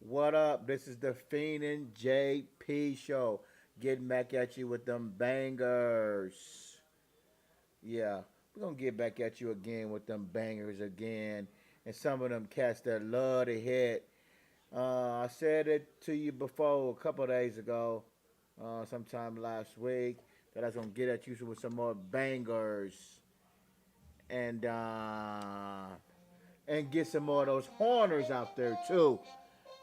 What up? This is the Fiend and JP show. Getting back at you with them bangers. Yeah, we're gonna get back at you again with them bangers again. And some of them cats that love to hit. I said it to you before a couple of days ago, sometime last week, that I was gonna get at you with some more bangers and get some more of those horners out there too.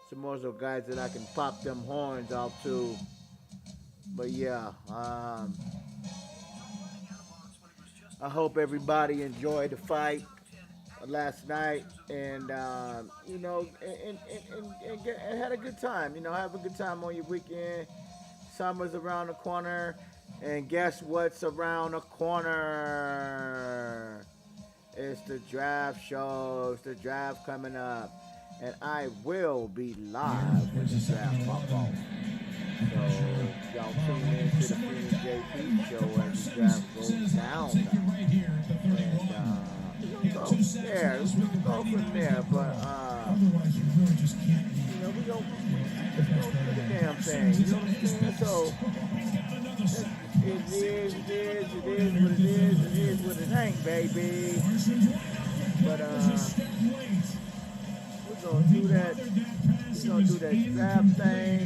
Some more of those guys that I can pop them horns off to. But yeah, I hope everybody enjoyed the fight last night, and and had a good time. Have a good time on your weekend. Summer's around the corner, and guess what's around the corner? It's the draft show. It's the draft coming up, and I will be live with the draft football. So y'all tune in to the PJP show as the draft goes down. And we'll go there. We'll go from there. But we go do the damn thing. You know what I'm saying? So it is what it ain't, baby. But we're gonna do that. We're gonna do that draft thing,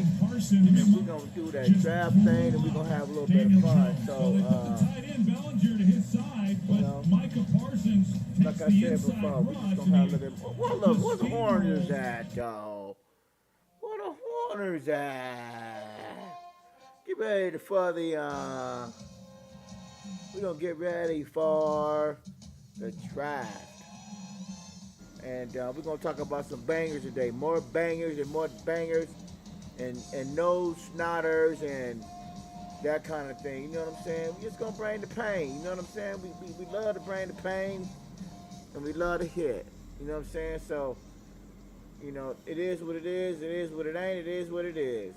and we're gonna do that draft thing, and we're gonna have a little bit of fun. So, like I said before, we're just gonna have a little bit. What the Horners at, though? What the Horners at? Get ready for the. We're gonna get ready for the draft. And we're gonna talk about some bangers today. More bangers and more bangers, and no snotters and that kind of thing. You know what I'm saying? We just gonna bring the pain. You know what I'm saying? We love to bring the pain, and we love to hit. You know what I'm saying? So, it is what it is. It is what it ain't. It is what it is.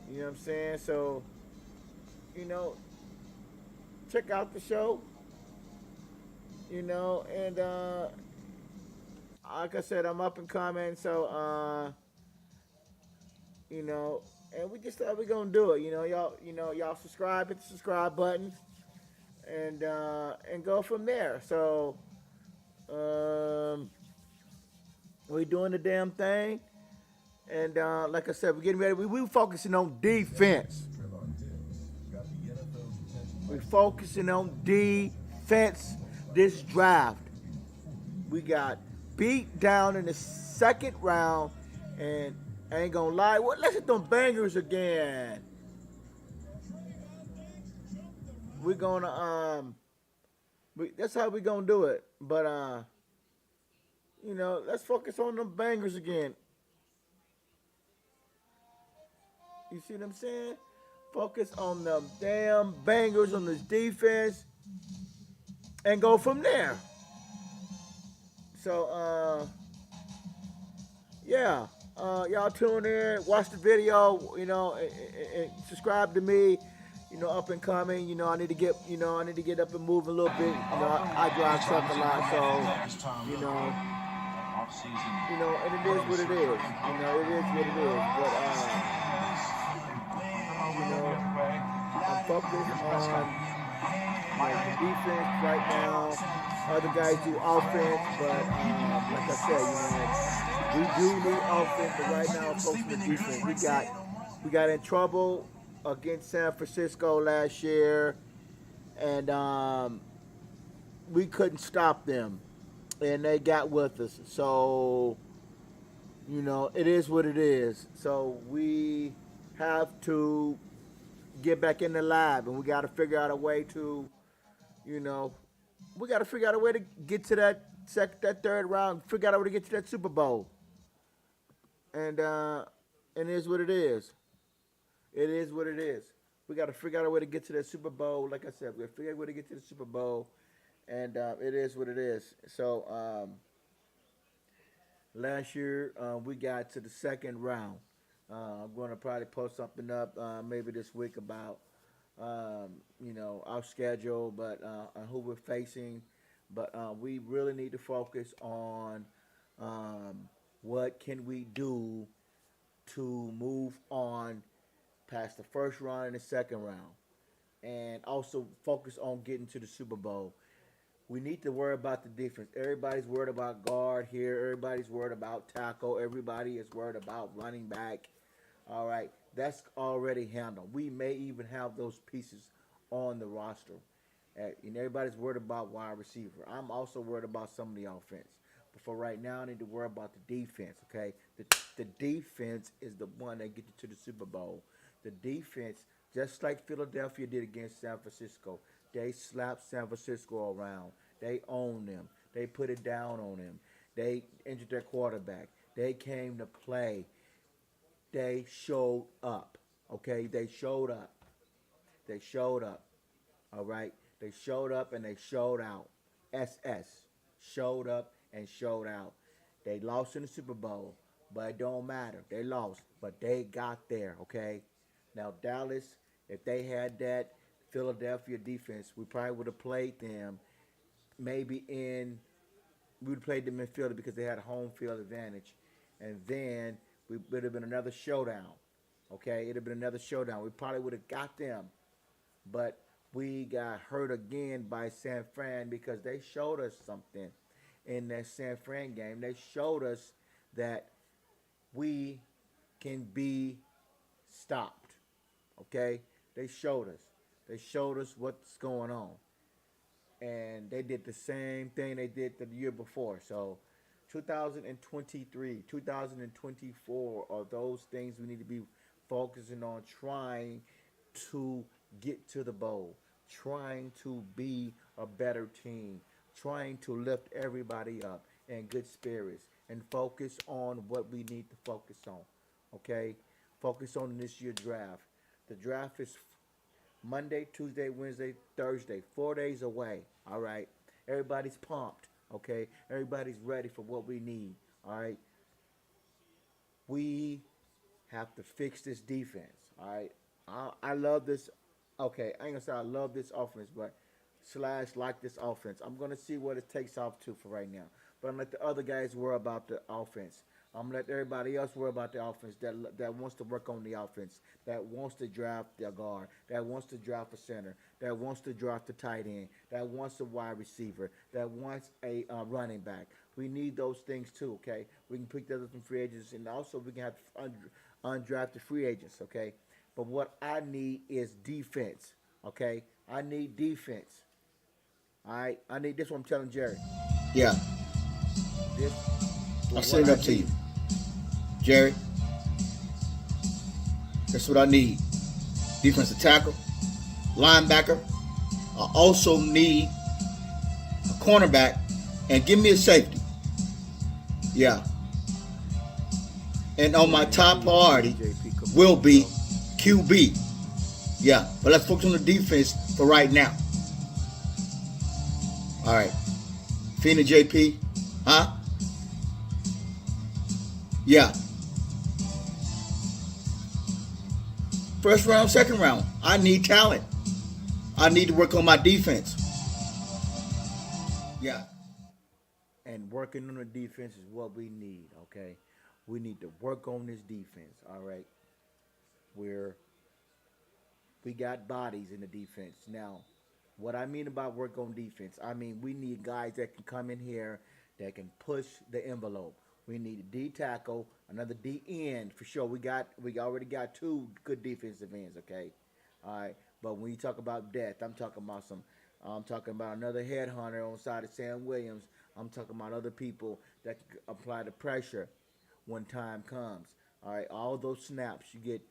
You know what I'm saying? So, you know, check out the show. And like I said, I'm up and coming, so and we gonna do it. Y'all subscribe, hit the subscribe button, and go from there. So we doing the damn thing, and like I said, we're getting ready. We focusing on defense. We're focusing on defense this draft. We got beat down in the second round, and I ain't gonna lie. Well, let's hit them bangers again. We're gonna that's how we gonna do it. But let's focus on them bangers again. You see what I'm saying? Focus on them damn bangers on this defense, and go from there. So yeah. Y'all tune in, watch the video, and subscribe to me. Up and coming. I need to get up and move a little bit. I drive truck a lot, so and it is what it is. It is what it is. But I'm focused on defense right now. Other guys do offense, but like I said, we do need offense, but right now I'm focused on defense. We got in trouble against San Francisco last year, and we couldn't stop them, and they got with us. So it is what it is. So we have to get back in the lab, and we got to figure out a way to, you know, we got to figure out a way to get to that third round. Figure out a way to get to that Super Bowl, and it is what it is. It is what it is. We got to figure out a way to get to that Super Bowl. Like I said, we got to figure out a way to get to the Super Bowl, and it is what it is. So last year we got to the second round. I'm going to probably post something up maybe this week about our schedule, but who we're facing. But we really need to focus on what can we do to move on past the first round and the second round, and also focus on getting to the Super Bowl. We need to worry about the defense. Everybody's worried about guard here. Everybody's worried about tackle. Everybody is worried about running back. All right, that's already handled. We may even have those pieces on the roster. And everybody's worried about wide receiver. I'm also worried about some of the offense. But for right now, I need to worry about the defense, okay? The defense is the one that gets you to the Super Bowl. The defense, just like Philadelphia did against San Francisco, they slapped San Francisco around. They owned them. They put it down on them. They injured their quarterback. They came to play. They showed up. Okay, they showed up. They showed up. All right, they showed up and they showed out. SS showed up and showed out. They lost in the Super Bowl, but it don't matter. They lost, but they got there. Okay, now Dallas, if they had that Philadelphia defense, we probably would have played them maybe in we would have played them in Philly because they had a home field advantage, and then we would have been another showdown. Okay, it'd have been another showdown. We probably would have got them, but we got hurt again by San Fran because they showed us something in that San Fran game. They showed us that we can be stopped. Okay, they showed us. They showed us what's going on, and they did the same thing they did the year before. So 2023, 2024 are those things we need to be focusing on, trying to get to the bowl, trying to be a better team, trying to lift everybody up in good spirits and focus on what we need to focus on. Okay? Focus on this year draft. The draft is Monday, Tuesday, Wednesday, Thursday, 4 days away. All right. Everybody's pumped. Okay. Everybody's ready for what we need. All right. We have to fix this defense. All right. I love this. Okay. I ain't gonna say I love this offense, but slash like this offense. I'm gonna see what it takes off to for right now. But I'm gonna let the other guys worry about the offense. I'm gonna let everybody else worry about the offense that wants to work on the offense, that wants to draft their guard, that wants to draft a center, that wants to draft a tight end, that wants a wide receiver, that wants a running back. We need those things too. Okay, we can pick those up from free agents, and also we can have undrafted free agents. Okay, but what I need is defense. Okay, I need defense. All right, I need this. One I'm telling Jerry. Yeah, This I'll is send what it I up to you, need. Jerry. That's what I need. Defensive tackle, linebacker. I also need a cornerback, and give me a safety. Yeah. And on my top priority will be QB. Yeah, but let's focus on the defense for right now. All right. Fina JP, huh? Yeah. First round, second round. I need talent. I need to work on my defense. Yeah. And working on the defense is what we need. Okay, we need to work on this defense. All right, where we got bodies in the defense now. What I mean about work on defense, I mean we need guys that can come in here that can push the envelope. We need a D tackle, another D end for sure. We already got two good defensive ends. Okay, all right. But when you talk about depth, I'm talking about some. I'm talking about another headhunter on the side of Sam Williams. I'm talking about other people that can apply the pressure when time comes. All right, all those snaps you get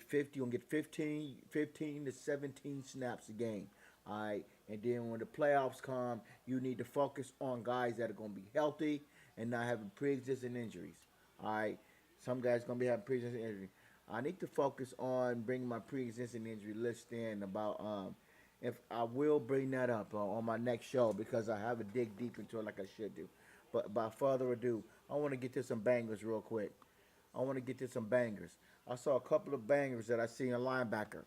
50, you gonna get 15 to 17 snaps a game. All right, and then when the playoffs come, you need to focus on guys that are gonna be healthy and not having pre-existing injuries. All right, some guys gonna be having pre-existing injury. I need to focus on bringing my pre-existing injury list in about if I will bring that up on my next show because I have to dig deep into it like I should do. But by further ado, I want to get to some bangers real quick. I want to get to some bangers. I saw a couple of bangers that I seen in linebacker.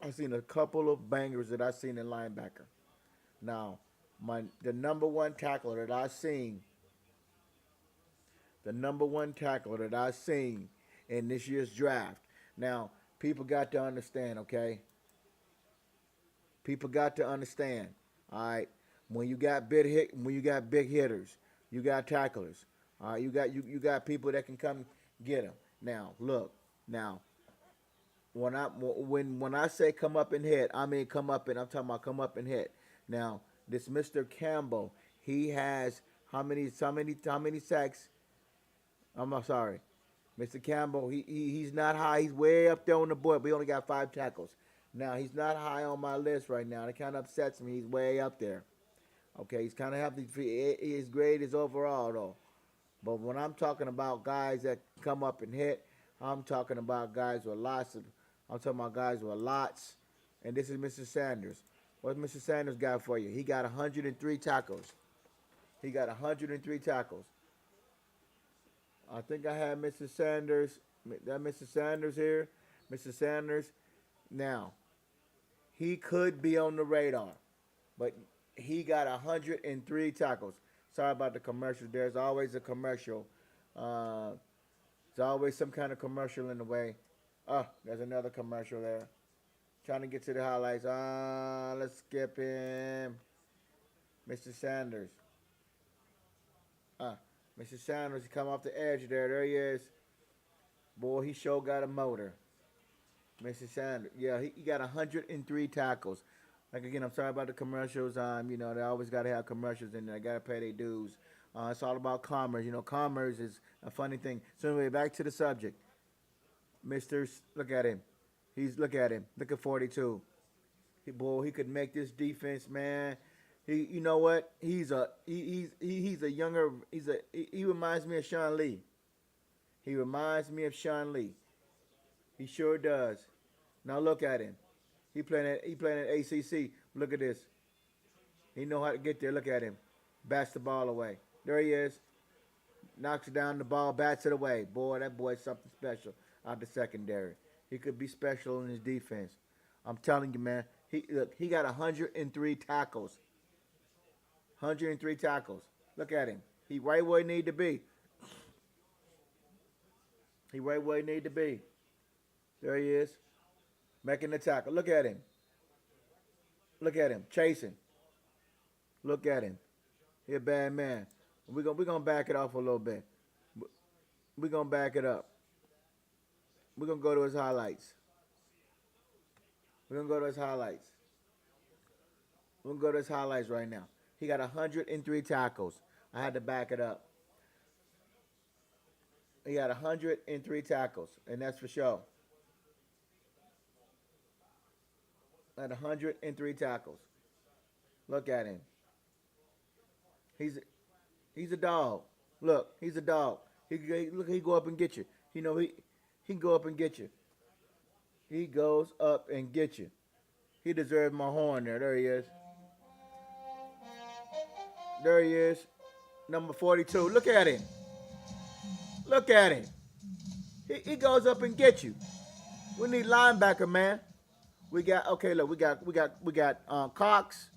I seen a couple of bangers that I seen in linebacker. Now, the number one tackler that I seen the number one tackle that I've seen in this year's draft. Now, people got to understand, okay? People got to understand. All right, when you got big hitters, you got tacklers. All right, you got people that can come get them. Now, look, now when I say come up and hit, I mean come up and I'm talking about come up and hit. Now, this Mr. Campbell, he has how many sacks? I'm sorry. Mr. Campbell, he's not high. He's way up there on the board, but he only got 5 tackles. Now, he's not high on my list right now. It kind of upsets me. He's way up there. Okay, he's kind of happy. His grade is overall, though. But when I'm talking about guys that come up and hit, I'm talking about guys with lots of. I'm talking about guys with lots. And this is Mr. Sanders. What's Mr. Sanders got for you? He got 103 tackles. He got 103 tackles. I think I had Mr. Sanders. That Mr. Sanders here. Mr. Sanders. Now, he could be on the radar, but he got 103 tackles. Sorry about the commercial. There's always a commercial. There's always some kind of commercial in the way. Oh, there's another commercial there. Trying to get to the highlights. Let's skip him. Mr. Sanders. Mr. Sanders, he come off the edge there. There he is. Boy, he sure got a motor. Mr. Sanders. Yeah, he got 103 tackles. Like, again, I'm sorry about the commercials. They always got to have commercials in there. They got to pay their dues. It's all about commerce. Commerce is a funny thing. So anyway, back to the subject. Look at him. Look at him. Look at 42. He could make this defense, man. You know what? He reminds me of Sean Lee. He reminds me of Sean Lee. He sure does. Now look at him. He playing at ACC. Look at this. He know how to get there. Look at him. Bats the ball away. There he is. Knocks down the ball, bats it away. Boy, that boy's something special out the secondary. He could be special in his defense. I'm telling you, man. He got 103 tackles. 103 tackles. Look at him. He right where he need to be. He right where he need to be. There he is. Making the tackle. Look at him. Look at him. Chasing. Look at him. He a bad man. We're gonna back it off a little bit. We're gonna back it up. We're gonna go to his highlights. We're gonna go to his highlights. We're gonna go to his highlights right now. He got 103 tackles. I had to back it up. He got 103 tackles, and that's for sure. At 103 tackles. Look at him. He's a dog. Look, he's a dog. He go up and get you. He can go up and get you. He goes up and get you. He deserves my horn there. There he is. There he is. Number 42. Look at him. Look at him. He goes up and get you. We need linebacker, man. We got Cox.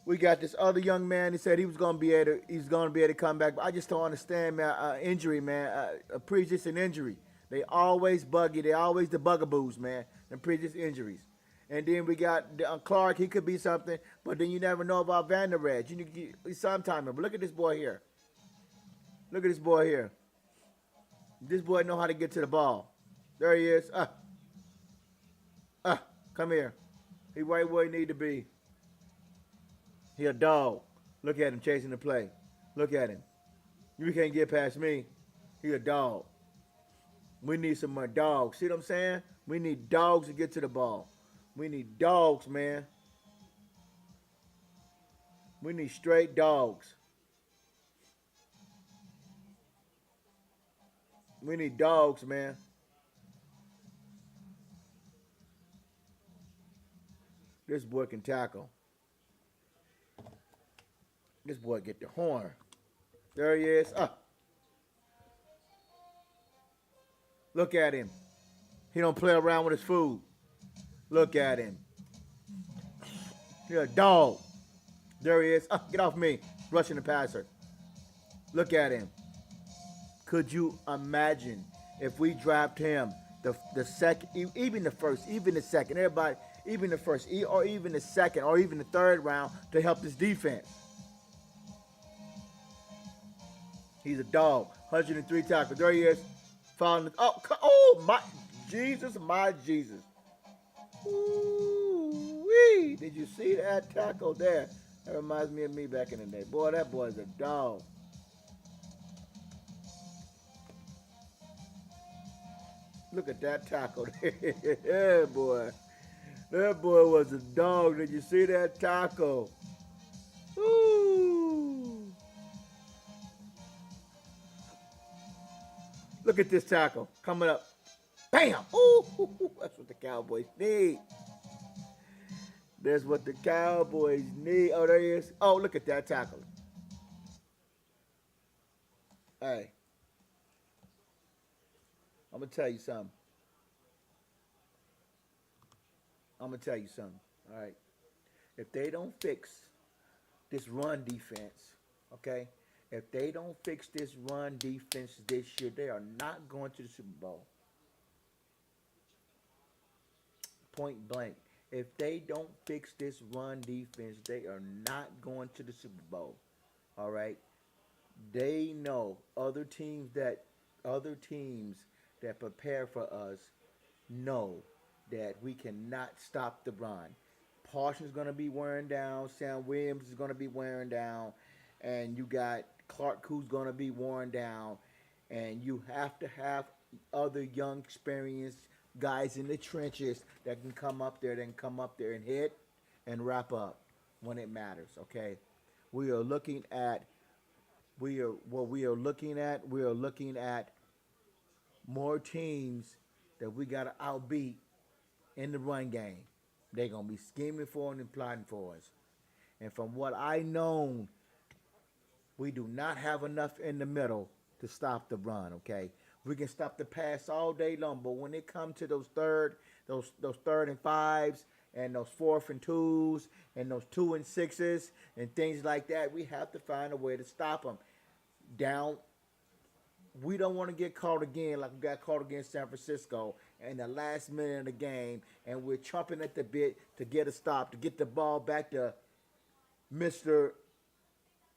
We got this other young man. He said he's gonna be able to come back. But I just don't understand, man. Injury, man. A pre-existing injury. They always bug you. They always the bugaboos, man. And pre-existing injuries. And then we got Clark. He could be something, but then you never know about Van Der Red. He's sometime. But look at this boy here. Look at this boy here. This boy know how to get to the ball. There he is. Come here. He right where he need to be. He a dog. Look at him chasing the play. Look at him. You can't get past me. He a dog. We need some more dogs. See what I'm saying? We need dogs to get to the ball. We need dogs, man. We need straight dogs. We need dogs, man. This boy can tackle. This boy get the horn. There he is. Look at him. He don't play around with his food. Look at him. You're a dog. There he is. Get off me. Rushing the passer. Look at him. Could you imagine if we draft him the second, even the first, even the second, everybody, even the first, or even the second, or even the third round to help this defense? He's a dog. 103 tackles. There he is. Found. Oh my Jesus, my Jesus. Ooh-wee. Did you see that tackle there? That reminds me of me back in the day. Boy, that boy's a dog. Look at that tackle. Yeah, boy. That boy was a dog. Did you see that tackle? Ooh. Look at this tackle coming up. Bam! Ooh, that's what the Cowboys need. That's what the Cowboys need. Oh, there he is. Oh, look at that tackle. Hey, I'm gonna tell you something. I'm gonna tell you something. All right. If they don't fix this run defense, okay? If they don't fix this run defense this year, they are not going to the Super Bowl. Point blank. If they don't fix this run defense, they are not going to the Super Bowl. All right. They know other teams that prepare for us know that we cannot stop the run. Parsons is going to be wearing down. Sam Williams is going to be wearing down. And you got Clark who's going to be worn down. And you have to have other young, experienced guys in the trenches that can come up there, and hit and wrap up when it matters. Okay, we are looking at we are looking at more teams that we got to outbeat in the run game. They're gonna be scheming for and plotting for us. And from what I know, we do not have enough in the middle to stop the run. Okay, we can stop the pass all day long, but when it comes to those third and fives and those fourth and twos and those 2 and 6s and things like that, we have to find a way to stop them. Down, we don't want to get caught again like we got caught against San Francisco in the last minute of the game, and we're chomping at the bit to get a stop, to get the ball back to Mr.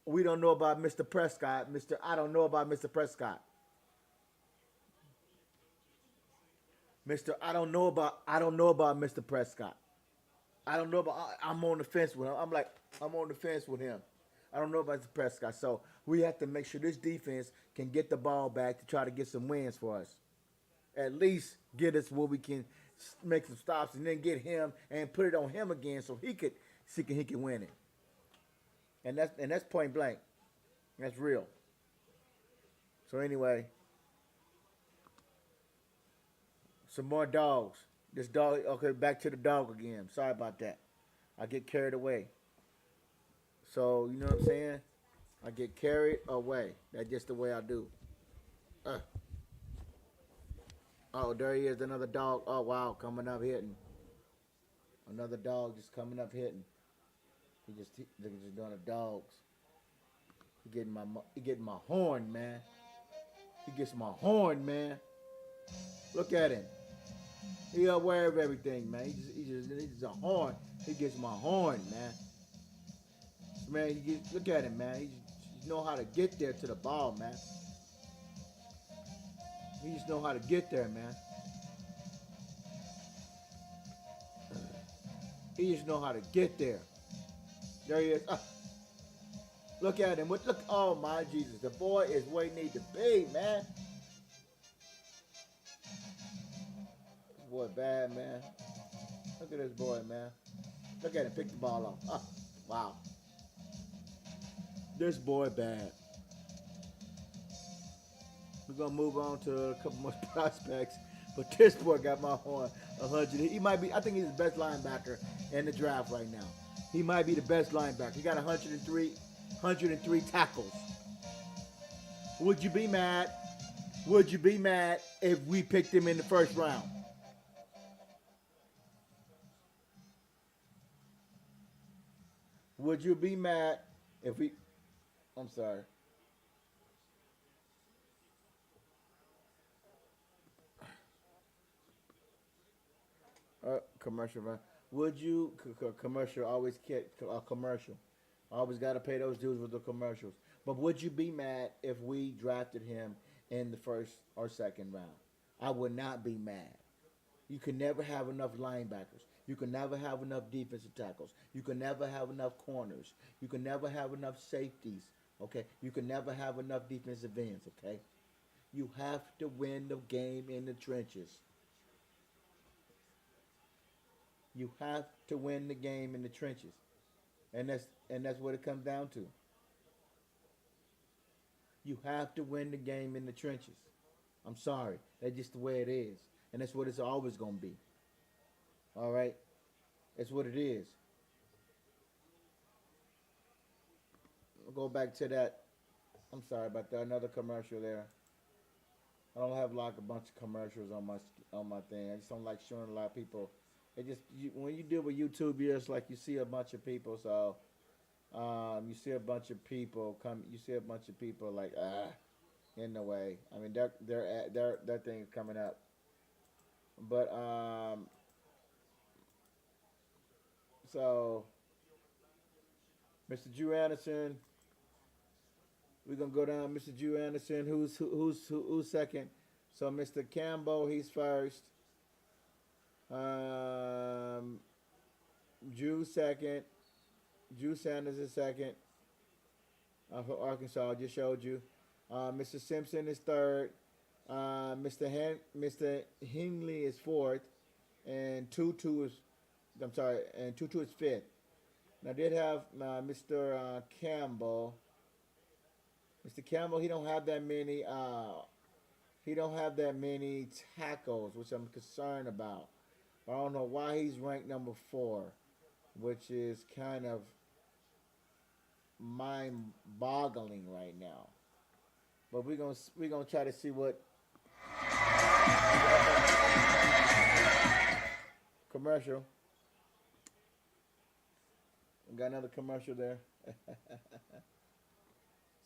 We don't know about Mr. Prescott. I don't know about Mr. Prescott. I don't know about Mr. Prescott. I don't know about I'm on the fence with him. I'm on the fence with him. I don't know about Mr. Prescott. So we have to make sure this defense can get the ball back to try to get some wins for us. At least get us where we can make some stops and then get him and put it on him again so he can win it. And that's point blank. That's real. So anyway, some more dogs. This dog. Okay, back to the dog again. Sorry about that. I get carried away. So you know what I'm saying? I get carried away. That's just the way I do. Uh. Oh, there he is, another dog. Oh wow, coming up hitting. Another dog just coming up hitting. They're just doing the dogs. He getting my horn, man. He gets my horn, man. Look at him. He aware of everything, man. He's a horn. He gets my horn, man. Man, look at him, man. He know how to get there to the ball, man. He just know how to get there, man. He just know how to get there. There he is. Look at him. Look. Oh my Jesus, the boy is where he need to be, man. This boy bad, man. Look at this boy, man. Look at him pick the ball off. Oh, wow. This boy bad. We're gonna move on to a couple more prospects, but this boy got my horn 100. He might be. I think he's the best linebacker in the draft right now. He might be the best linebacker. He got 103 tackles. Would you be mad? Would you be mad if we picked him in the first round? Would you be mad if we? I'm sorry. commercial. Right? Would you commercial always get a commercial? Always got to pay those dues with the commercials. But would you be mad if we drafted him in the first or second round? I would not be mad. You can never have enough linebackers. You can never have enough defensive tackles. You can never have enough corners. You can never have enough safeties. Okay? You can never have enough defensive ends. Okay? You have to win the game in the trenches. You have to win the game in the trenches. And that's what it comes down to. You have to win the game in the trenches. I'm sorry. That's just the way it is. And that's what it's always going to be. All right? That's what it is. I'll go back to that. I'm sorry about that. Another commercial there. I don't have like a bunch of commercials on my thing. I just don't like showing a lot of people. It just when you deal with YouTube, it's like you see a bunch of people. So you see a bunch of people come. You see a bunch of people like in the way. I mean, that thing is coming up. But so Mr. Drew Anderson, we're gonna go down. Mr. Drew Anderson, who's second? So Mr. Campbell, he's first. Drew second. Drew Sanders is second. For Arkansas, I just showed you. Mr. Simpson is third. Mr. Hingley is fourth, and Tutu is fifth. And I did have Mr. Campbell. Mr. Campbell, he don't have that many. He don't have that many tackles, which I'm concerned about. I don't know why he's ranked number 4, which is kind of mind-boggling right now. But we're gonna try to see what commercial. We got another commercial there.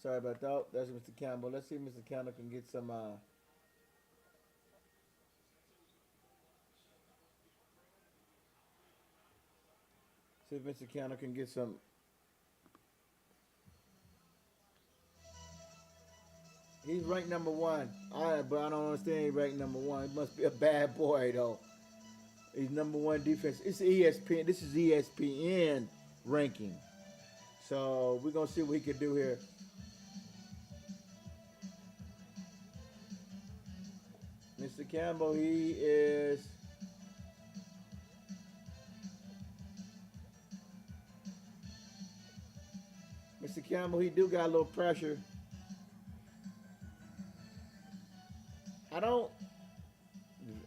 Sorry about that. That's Mr. Campbell. Let's see if Mr. Campbell can get some. See if Mr. Campbell can get some. He's ranked number 1. But I don't understand he's ranked number 1. He must be a bad boy though. He's number 1 defense. It's ESPN. This is ESPN ranking. So we're gonna see what he can do here. Mr. Campbell, he is. Mr. Campbell, he do got a little pressure. I don't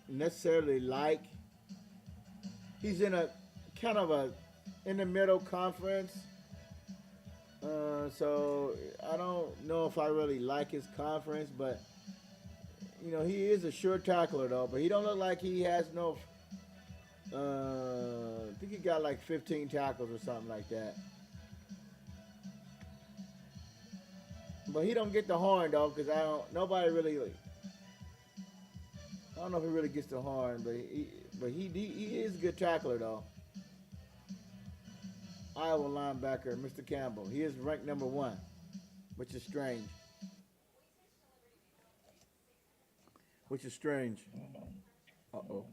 necessarily like. He's in a kind of a in the middle conference. So I don't know if I really like his conference, but you know, he is a sure tackler though. But he don't look like he has no. I think he got like 15 tackles or something like that. But he don't get the horn though, because nobody really. I don't know if he really gets the horn, but he is a good tackler though. Iowa linebacker, Mr. Campbell. He is ranked number 1, which is strange. Which is strange. Uh-oh.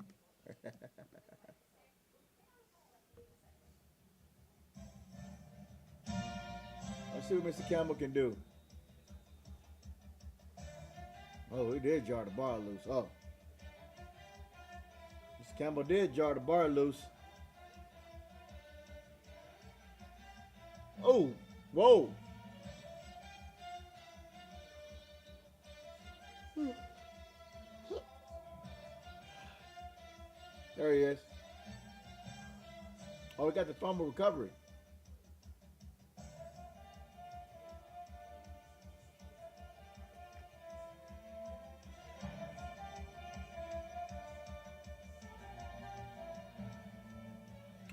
Let's see what Mr. Campbell can do. Oh, he did jar the bar loose. Oh. Mr. Campbell did jar the bar loose. Oh, whoa. There he is. Oh, we got the fumble recovery.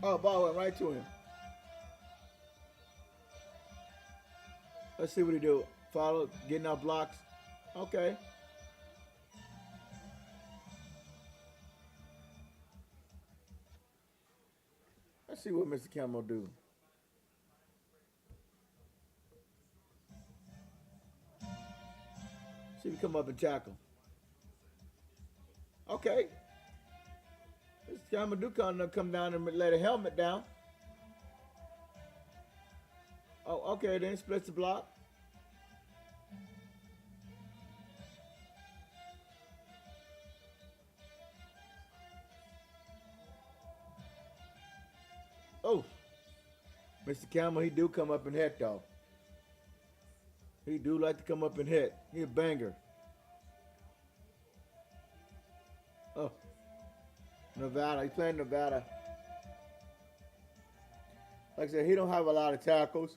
Oh, ball went right to him. Let's see what he do. Follow, getting out blocks. Okay. Let's see what Mr. Campbell do. See if he come up and tackle. Okay. Mr. Campbell do come down and lay the helmet down. Oh, okay, then splits the block. Oh, Mr. Campbell, he do come up and hit though. He do like to come up and hit. He a banger. Oh, Nevada. He's playing Nevada. Like I said, he don't have a lot of tackles.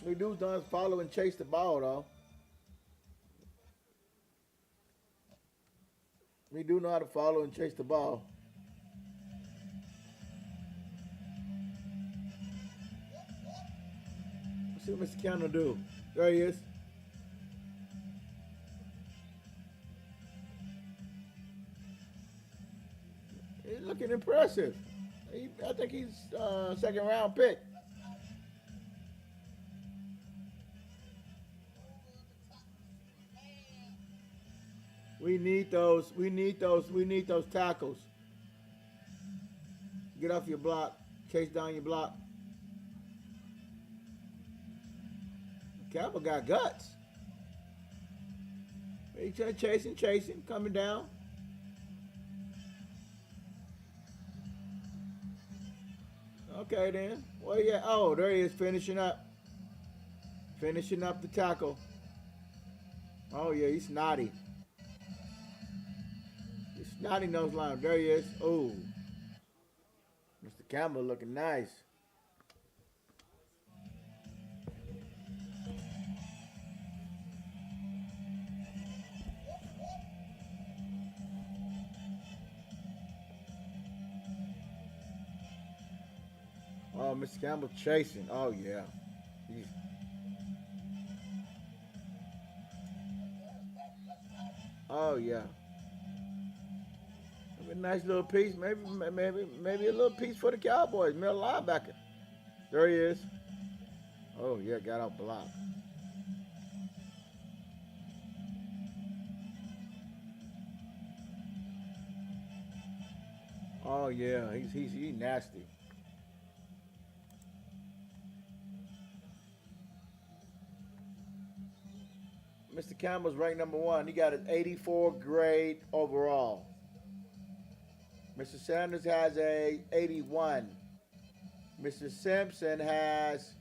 We do done follow and chase the ball though. We do know how to follow and chase the ball. Let's see what Mr. Campbell do. There he is. He's looking impressive. I think he's second round pick. We need those. We need those. We need those tackles. Get off your block. Chase down your block. Campbell got guts. He's chasing, coming down. Okay then. Well, yeah. Oh, there he is, finishing up. Finishing up the tackle. Oh yeah, he's snotty. He's snotty nose line. There he is. Oh, Mr. Campbell looking nice. Oh, Mr. Campbell chasing. Oh yeah. He's... Oh yeah. Maybe a nice little piece. Maybe a little piece for the Cowboys. Middle linebacker. There he is. Oh yeah, got out block. Oh yeah, he's nasty. Mr. Campbell's ranked number 1. He got an 84 grade overall. Mr. Sanders has a 81. Mr. Simpson has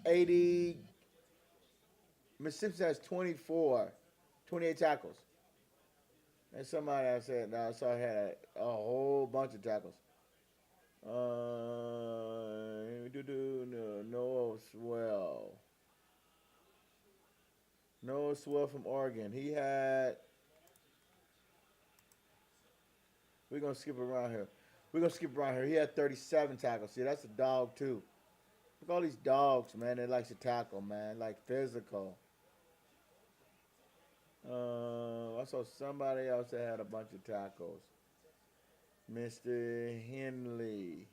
80. Mr. Simpson has 24, 28 tackles. And somebody else said, no, I saw he had a whole bunch of tackles. Noah Swell. Noah Swell from Oregon. He had. We're going to skip around here. He had 37 tackles. See, that's a dog, too. Look at all these dogs, man. They like to tackle, man. Like physical. I saw somebody else that had a bunch of tackles. Mr. Henley.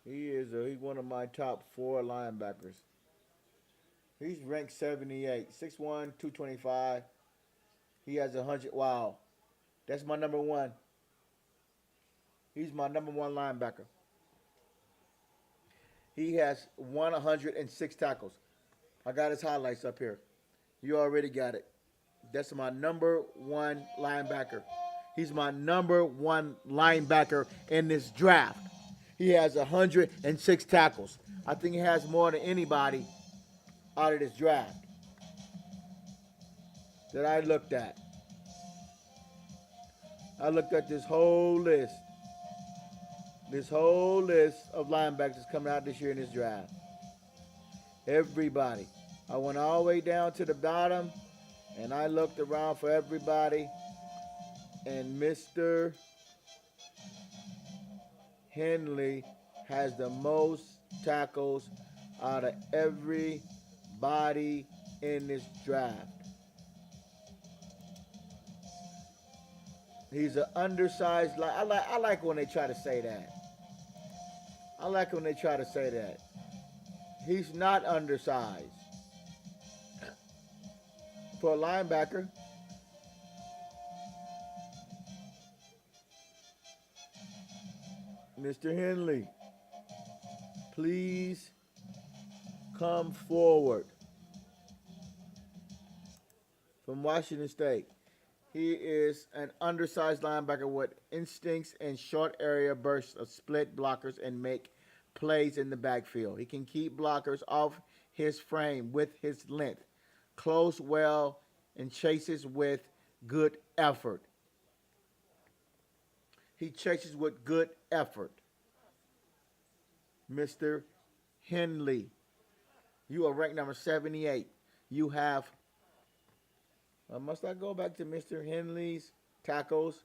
He's one of my top 4 linebackers. He's ranked 78, 6'1", 225. He has 100. Wow, that's my number 1. He's my number 1 linebacker. He has 106 tackles. I got his highlights up here. You already got it. That's my number 1 linebacker. He's my number 1 linebacker in this draft. He has 106 tackles. I think he has more than anybody out of this draft that I looked at. I looked at this whole list. This whole list of linebackers coming out this year in this draft. Everybody. I went all the way down to the bottom, and I looked around for everybody. And Mr. Henley has the most tackles out of everybody in this draft. He's an undersized. I like when they try to say that. I like when they try to say that. He's not undersized for a linebacker. Mr. Henley, please come forward from Washington State. He is an undersized linebacker with instincts and short area bursts of split blockers and make plays in the backfield. He can keep blockers off his frame with his length, close well, and chases with good effort. He chases with good effort. Mr. Henley, you are ranked number 78. You have, must I go back to Mr. Henley's tackles?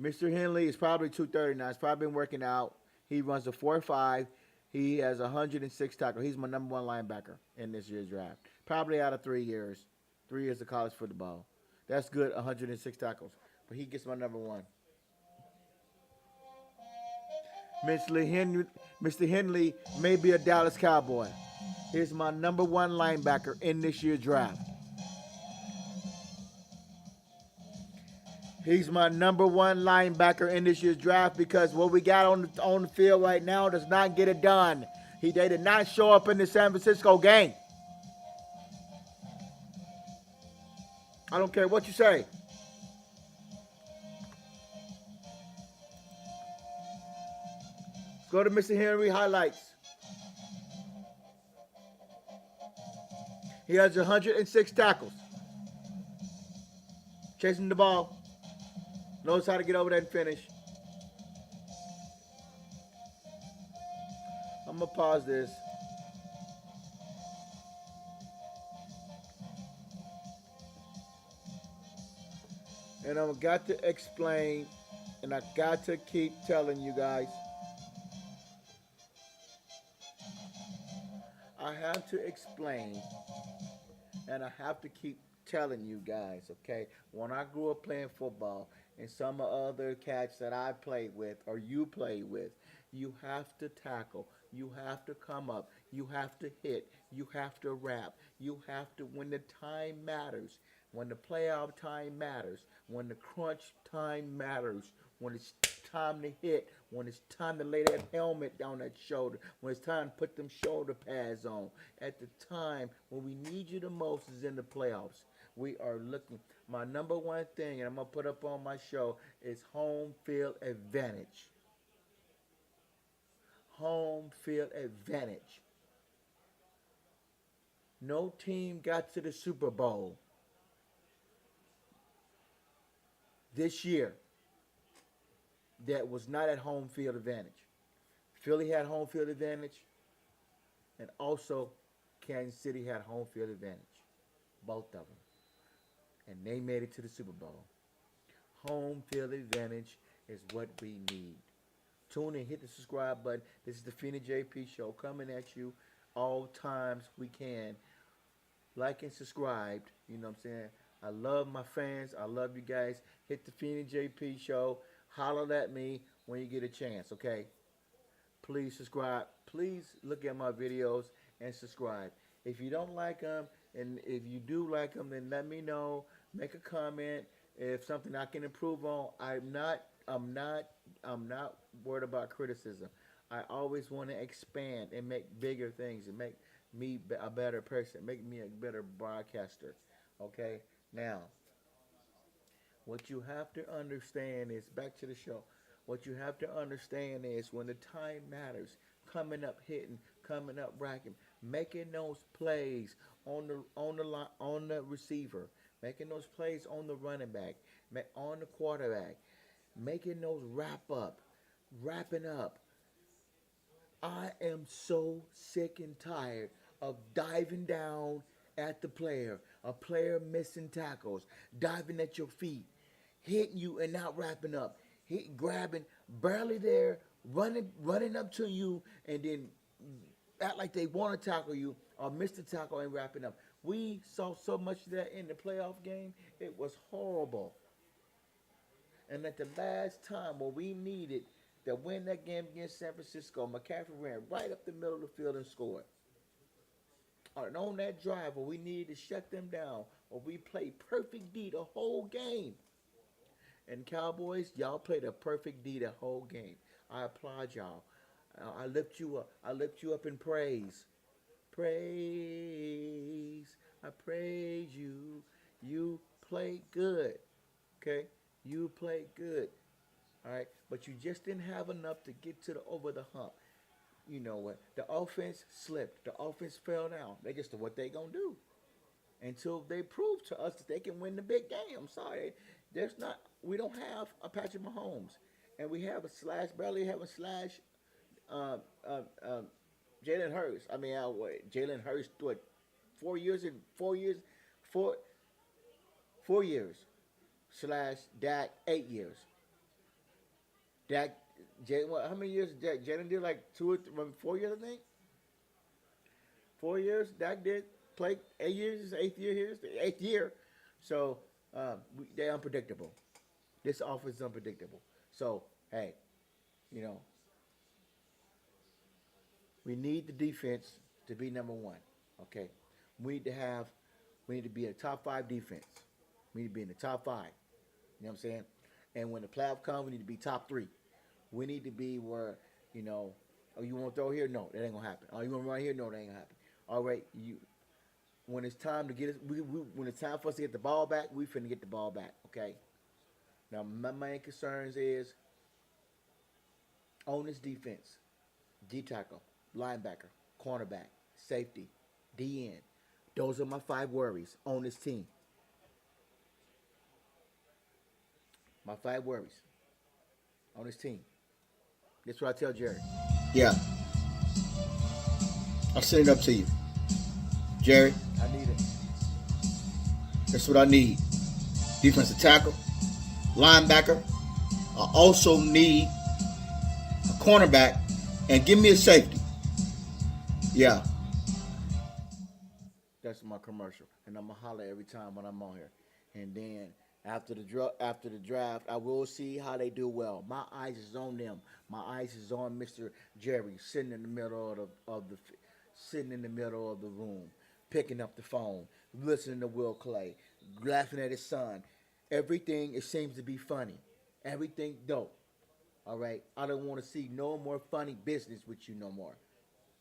Mr. Henley is probably 230 now. He's probably been working out. He runs a 4.5. He has 106 tackles. He's my number one linebacker in this year's draft. Probably out of 3 years. 3 years of college football. That's good, 106 tackles. But he gets my number one. Mr. Henley may be a Dallas Cowboy. He's my number one linebacker in this year's draft. He's my number one linebacker in this year's draft because what we got on the field right now does not get it done. They did not show up in the San Francisco game. I don't care what you say. Go to Mr. Henry highlights. He has 106 tackles. Chasing the ball. Knows how to get over there and finish. I'm going to pause this. And I've got to explain, and I got to keep telling you guys. I have to explain, and I have to keep telling you guys, okay? When I grew up playing football, and some other cats that I played with or you play with, you have to tackle. You have to come up. You have to hit. You have to wrap. You have to, when the time matters, when the playoff time matters, when the crunch time matters, when it's time to hit, when it's time to lay that helmet down that shoulder, when it's time to put them shoulder pads on. At the time when we need you the most is in the playoffs. We are looking. My number one thing, and I'm going to put up on my show, is home field advantage. Home field advantage. No team got to the Super Bowl this year that was not at home field advantage. Philly had home field advantage, and also Kansas City had home field advantage. Both of them. And they made it to the Super Bowl. Home field advantage is what we need. Tune in, hit the subscribe button. This is the Feeney JP Show coming at you all times we can. Like and subscribe. You know what I'm saying? I love my fans. I love you guys. Hit the Feeney JP Show. Holler at me when you get a chance, okay? Please subscribe. Please look at my videos and subscribe. If you don't like them, and if you do like them, then let me know. Make a comment if something I can improve on. I'm not worried about criticism. I always want to expand and make bigger things and make me a better person, make me a better broadcaster. Okay? Now, what you have to understand is, back to the show, what you have to understand is when the time matters, coming up hitting, coming up racking, making those plays on the receiver, making those plays on the running back, on the quarterback, making those wrapping up. I am so sick and tired of diving down at the player, a player missing tackles, diving at your feet, hitting you and not wrapping up, grabbing, barely there, running up to you and then act like they want to tackle you or miss the tackle and wrapping up. We saw so much of that in the playoff game. It was horrible. And at the last time where we needed to win that game against San Francisco, McCaffrey ran right up the middle of the field and scored. And on that drive where we needed to shut them down, where we played perfect D the whole game. And Cowboys, y'all played a perfect D the whole game. I applaud y'all. I lift you up. I lift you up in praise. Praise. I praise you. You played good. Okay? You played good. All right? But you just didn't have enough to get to the over the hump. You know what? The offense slipped. The offense fell down. They just what they gonna do until they prove to us that they can win the big game. I'm sorry, there's not. We don't have a Patrick Mahomes, and we have a slash. Barely have a slash. Uh, uh, uh, Jalen Hurts. I mean, Jalen Hurts. What? 4 years and 4 years, four 4 years slash Dak 8 years. Dak Jalen, what? How many years? Jalen did like 4 years, I think. 4 years. Dak did play 8 years. His eighth year here. The eighth year. So they're unpredictable. This offense is unpredictable. So hey, you know, we need the defense to be number one. Okay, we need to have. We need to be a top five defense. We need to be in the top five. You know what I'm saying? And when the playoff comes, we need to be top three. We need to be where, oh, you want to throw here? No, that ain't gonna happen. Oh, you want to run here? No, that ain't gonna happen. All right, when it's time to get it, when it's time for us to get the ball back, we finna get the ball back. Okay. Now my main concerns is on this defense, D tackle, linebacker, cornerback, safety, D end. Those are my 5 worries on this team. My 5 worries on this team. That's what I tell Jerry. Yeah. I'll send it up to you. Jerry. I need it. That's what I need. Defensive tackle, linebacker. I also need a cornerback and give me a safety. Yeah. That's my commercial. And I'm going to holler every time when I'm on here. And then after the draft, I will see how they do well. My eyes is on them. My eyes is on Mr. Jerry sitting in the middle sitting in the middle of the room, picking up the phone, listening to Will Clay, laughing at his son. Everything it seems to be funny. Everything dope. All right. I don't want to see no more funny business with you no more.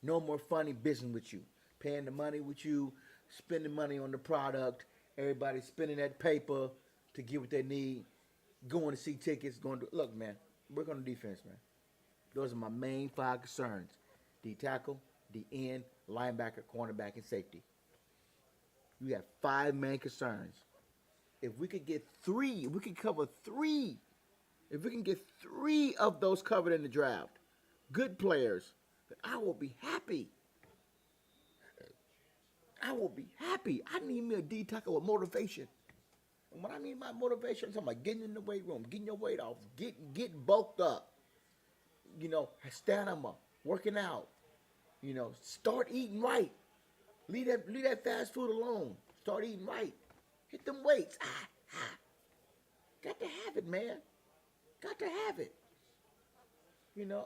No more funny business with you. Paying the money with you, spending money on the product. Everybody spending that paper to get what they need, going to see tickets, look, man, work on the defense, man. Those are my main 5 concerns. D tackle, D end, linebacker, cornerback, and safety. You have 5 main concerns. If we could get 3, if we could cover 3, if we can get 3 of those covered in the draft, good players, I will be happy. I will be happy. I need me a D tackle with motivation. And when I mean by motivation, I'm talking about getting in the weight room, getting your weight off, getting bulked up. Stamina, working out. Start eating right. Leave that fast food alone. Start eating right. Hit them weights. Got to have it, man. Got to have it.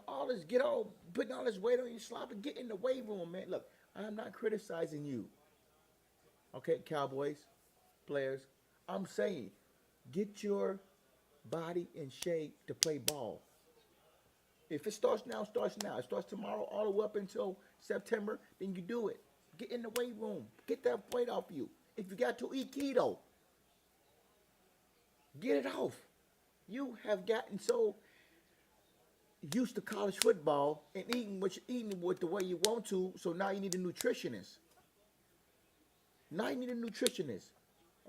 All this putting all this weight on your slop and get in the weight room, man. Look, I'm not criticizing you. Okay, Cowboys, players. I'm saying, get your body in shape to play ball. If it starts now, it starts now. It starts tomorrow all the way up until September, then you do it. Get in the weight room. Get that weight off you. If you got to eat keto, get it off. You have gotten so used to college football and eating with the way you want to, so now you need a nutritionist.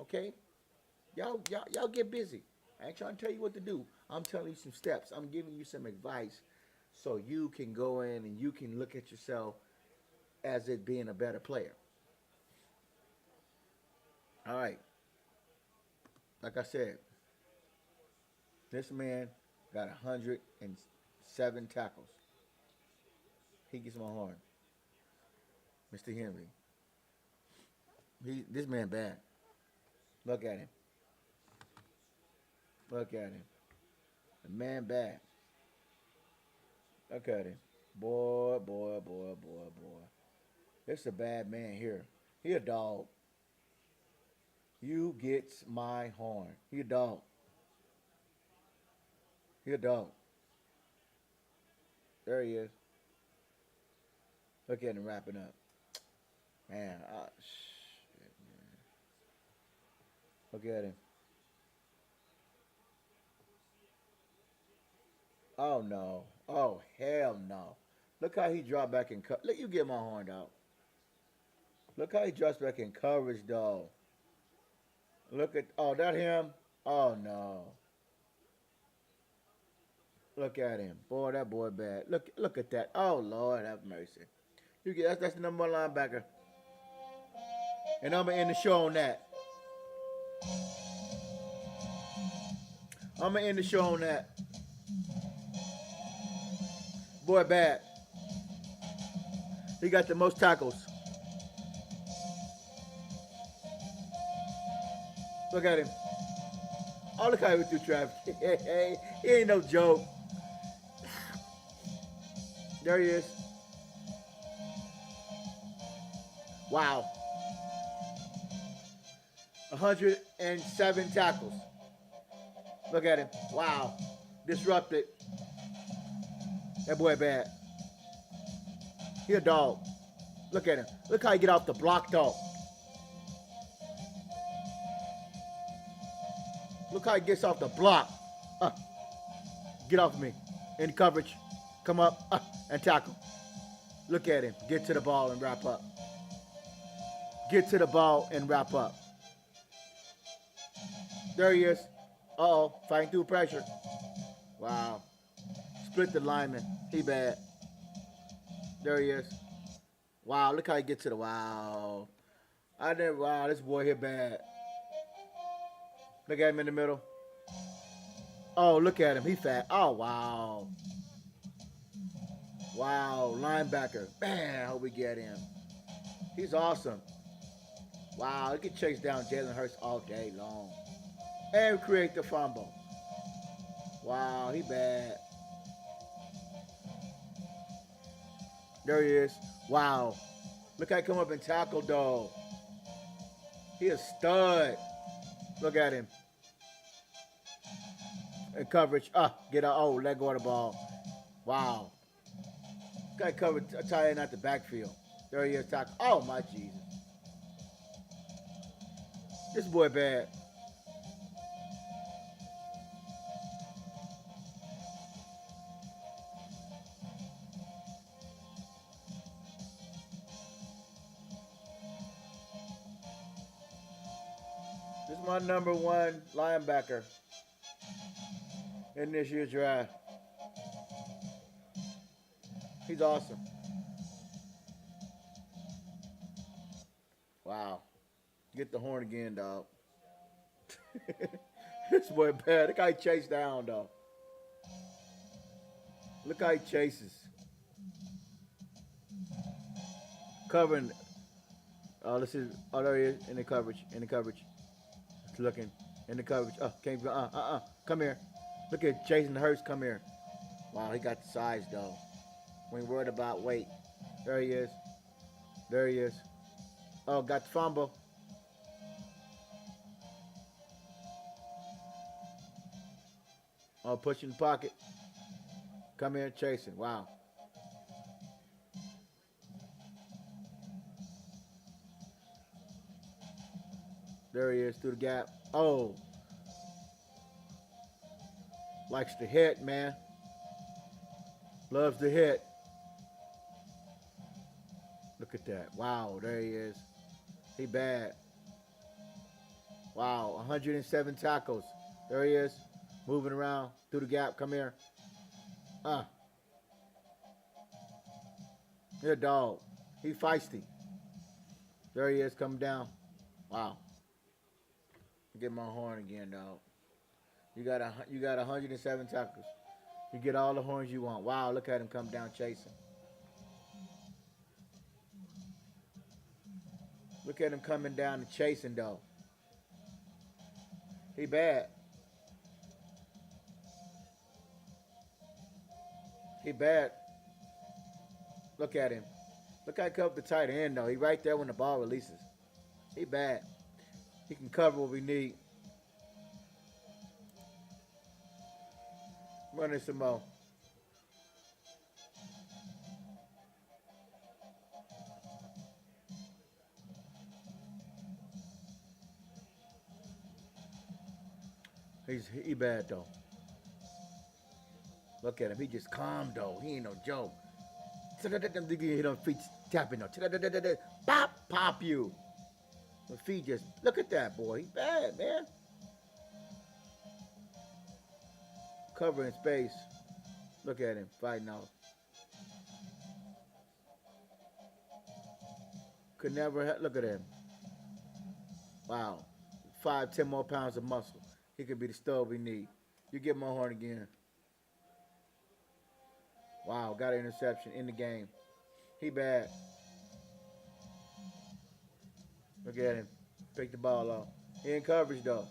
Okay? Y'all get busy. I ain't trying to tell you what to do. I'm telling you some steps. I'm giving you some advice so you can go in and you can look at yourself as it being a better player. All right. Like I said, this man got 7 tackles. He gets my horn. Mr. Henry. This man bad. Look at him. Look at him. The man bad. Look at him. Boy, boy, boy, boy, boy. It's a bad man here. He a dog. You gets my horn. He a dog. He a dog. There he is. Look at him wrapping up. Man, shit, man. Look at him. Oh no. Oh hell no. Look how he dropped back in coverage. Look, you get my horn out. Look how he drops back in coverage, though. Look at that him. Oh no. Look at him. Boy, that boy bad. Look at that. Oh Lord have mercy. You get that's the number 1 linebacker. And I'm gonna end the show on that. I'm gonna end the show on that. Boy bad. He got the most tackles. Look at him. Oh, look how he went through traffic. He ain't no joke. There he is. Wow. 107 tackles. Look at him. Wow. Disrupted. That boy bad. He a dog. Look at him. Look how he get off the block, dog. Look how he gets off the block. Get off of me. In coverage. Come up and tackle. Look at him. Get to the ball and wrap up. Get to the ball and wrap up. There he is. Uh-oh. Fighting through pressure. Wow. Split the lineman. He bad. There he is. Wow. Look how he gets to the wow. Wow. This boy here bad. Look at him in the middle. Oh, look at him. He fat. Oh, wow. Wow. Linebacker. Man, I hope we get him. He's awesome. Wow. He can chase down Jalen Hurts all day long. And create the fumble. Wow. He bad. There he is. Wow. Look how he come up and tackle, though. He a stud. Look at him. And coverage. Get out. Oh, let go of the ball. Wow. Guy covered a tight end at the backfield. There he is. Tackle. Oh, my Jesus. This boy bad. This is my number 1 linebacker in this year's draft. He's awesome. Wow. Get the horn again, dog. This boy bad. Look how he chased down, dog. Look how he chases. Covering. Oh, this is. Oh, there he is. In the coverage. In the coverage. Looking. In the coverage. Can't go. Come here. Look at Jason Hurts. Come here. Wow, he got the size, though. We ain't worried about weight. There he is. There he is. Oh, got the fumble. Oh, pushing the pocket. Come here, chasing. Wow. There he is through the gap. Oh. Likes to hit, man. Loves to hit. Look at that. Wow, there he is. He bad. Wow, 107 tackles. There he is. Moving around through the gap. Come here. You're a dog. He feisty. There he is coming down. Wow. Get my horn again, dog. You got 107 tackles. You get all the horns you want. Wow, look at him come down chasing. Look at him coming down and chasing, though. He bad. He bad. Look at him. Look how he covered the tight end, though. He right there when the ball releases. He bad. He can cover what we need. Running some more. He bad though. Look at him. He just calm though. He ain't no joke. He don't feet tapping though. Pop, pop you. The feet just look at that boy. He bad, man. Covering space. Look at him fighting off. Could never look at him. Wow. 5, 10 more pounds of muscle. He could be the stud we need. You get my horn again. Wow, got an interception in the game. He bad. Look at him. Pick the ball off. He in coverage though.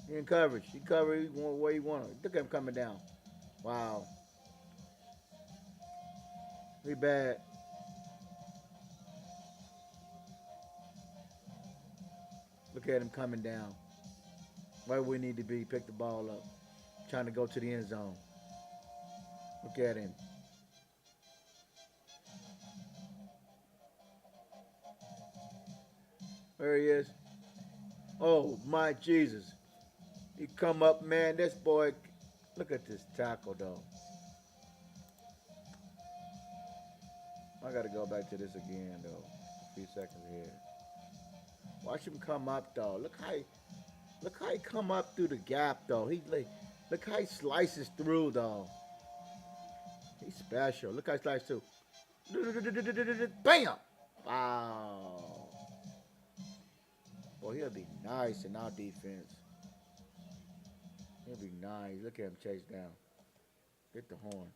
He in coverage. He covered where he wanted. Look at him coming down. Wow. He bad. Look at him coming down. Where we need to be. Pick the ball up. Trying to go to the end zone. Look at him. There he is. Oh, my Jesus. He come up, man. This boy, look at this tackle, though. I got to go back to this again, though. A few seconds here. Watch him come up, though. Look how he come up through the gap, though. Look how he slices through, though. He's special. Look how he slices through. Bam! Wow. Boy, he'll be nice in our defense. He'll be nice. Look at him chase down. Get the horn.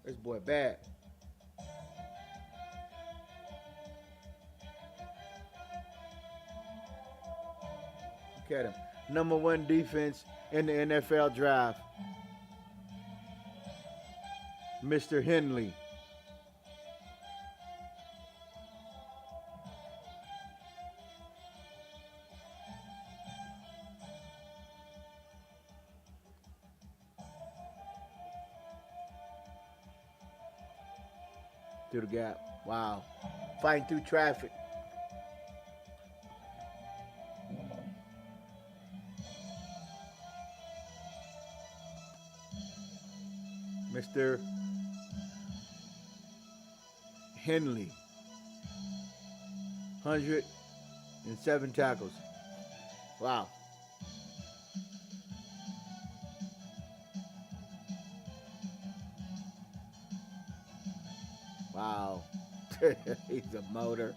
This boy bad. Look at him. #1 defense in the NFL draft. Mr. Henley. Through the gap. Wow. Fighting through traffic. Mr. Henley. 107 tackles. Wow. Wow. He's a motor.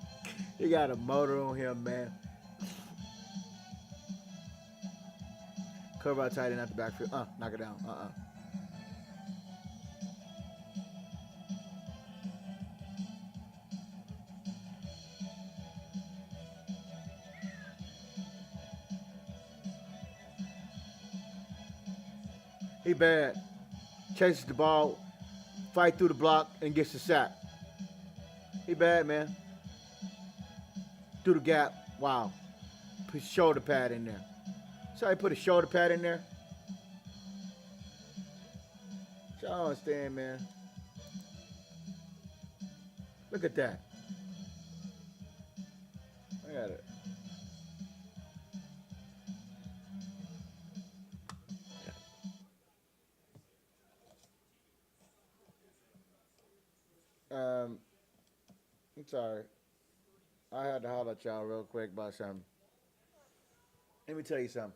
He got a motor on him, man. Cover out tight end at the backfield. Knock it down. He bad. Chases the ball, fight through the block, and gets the sack. He bad, man. Through the gap. Wow. Put shoulder pad in there. So I put a shoulder pad in there. So I don't understand, man. Look at that. I got it. I'm sorry. I had to holler at y'all real quick about something. Let me tell you something.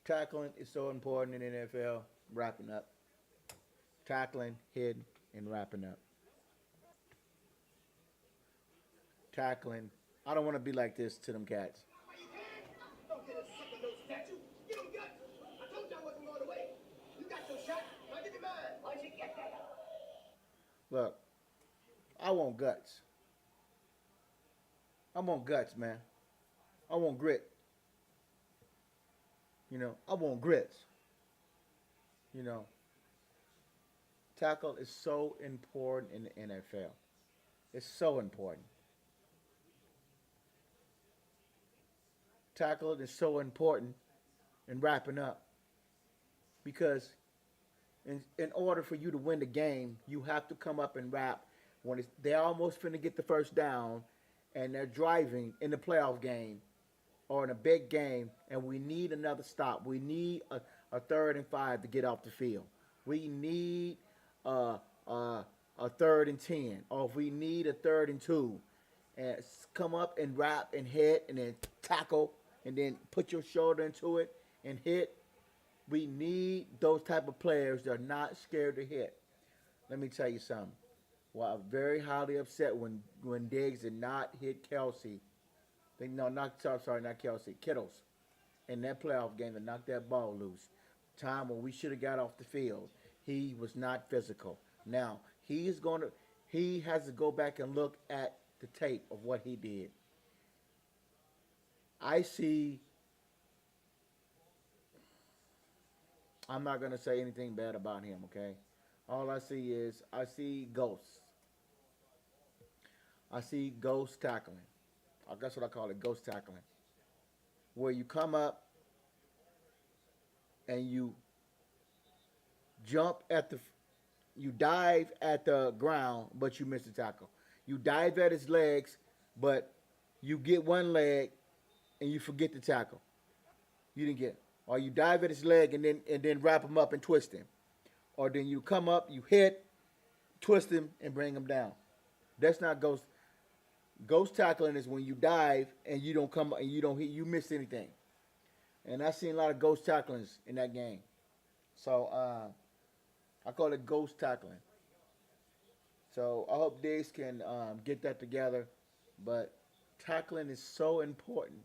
Tackling is so important in the NFL. Wrapping up. Tackling, hitting, and wrapping up. Tackling. I don't want to be like this to them cats. Don't get us sick of those statues. Give them guts. I told you I wasn't going away. You got your shot. Now give me mine. Why'd you get that? Look, I want guts. I want guts, man. I want grit. I want grits. You know, tackle is so important in the NFL. It's so important. Tackle is so important in wrapping up because in order for you to win the game, you have to come up and wrap when they're almost finna get the first down and they're driving in the playoff game or in a big game, and we need another stop. We need a 3rd and 5 to get off the field. We need a, a 3rd and 10, or if we need a 3rd and 2, and come up and wrap and hit and then tackle and then put your shoulder into it and hit. We need those type of players that are not scared to hit. Let me tell you something. Well, I'm very highly upset when Diggs did not hit Kelsey. No, not sorry, not Kelsey. Kittles in that playoff game to knock that ball loose. Time when we should have got off the field. He was not physical. Now he has to go back and look at the tape of what he did. I'm not gonna say anything bad about him, okay? All I see is I see ghosts. I see ghost tackling. That's what I call it, ghost tackling. Where you come up and jump at the, you dive at the ground, but you miss the tackle. You dive at his legs, but you get one leg and you forget the tackle. You didn't get it. Or you dive at his leg and then wrap him up and twist him. Or then you come up, you hit, twist him, and bring him down. That's not ghost. Ghost tackling is when you dive and you don't come and you don't hit, you miss anything. And I've seen a lot of ghost tacklings in that game. So I call it ghost tackling. So I hope Diggs can get that together. But tackling is so important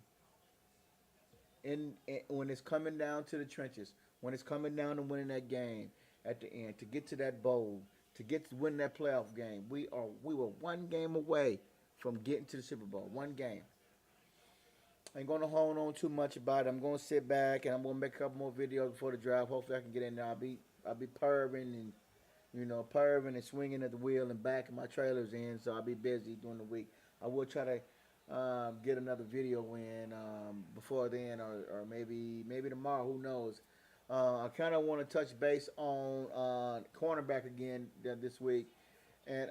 in when it's coming down to the trenches, when it's coming down to winning that game at the end, to get to that bowl, to get to win that playoff game. We were one game away from getting to the Super Bowl. One game. I ain't gonna hold on too much about it. I'm gonna sit back and I'm gonna make a couple more videos before the draft. Hopefully I can get in there. I'll be purring and purring and swinging at the wheel and backing my trailers in. So I'll be busy during the week. I will try to get another video in before then, or maybe tomorrow. Who knows? I kind of want to touch base on cornerback again this week, and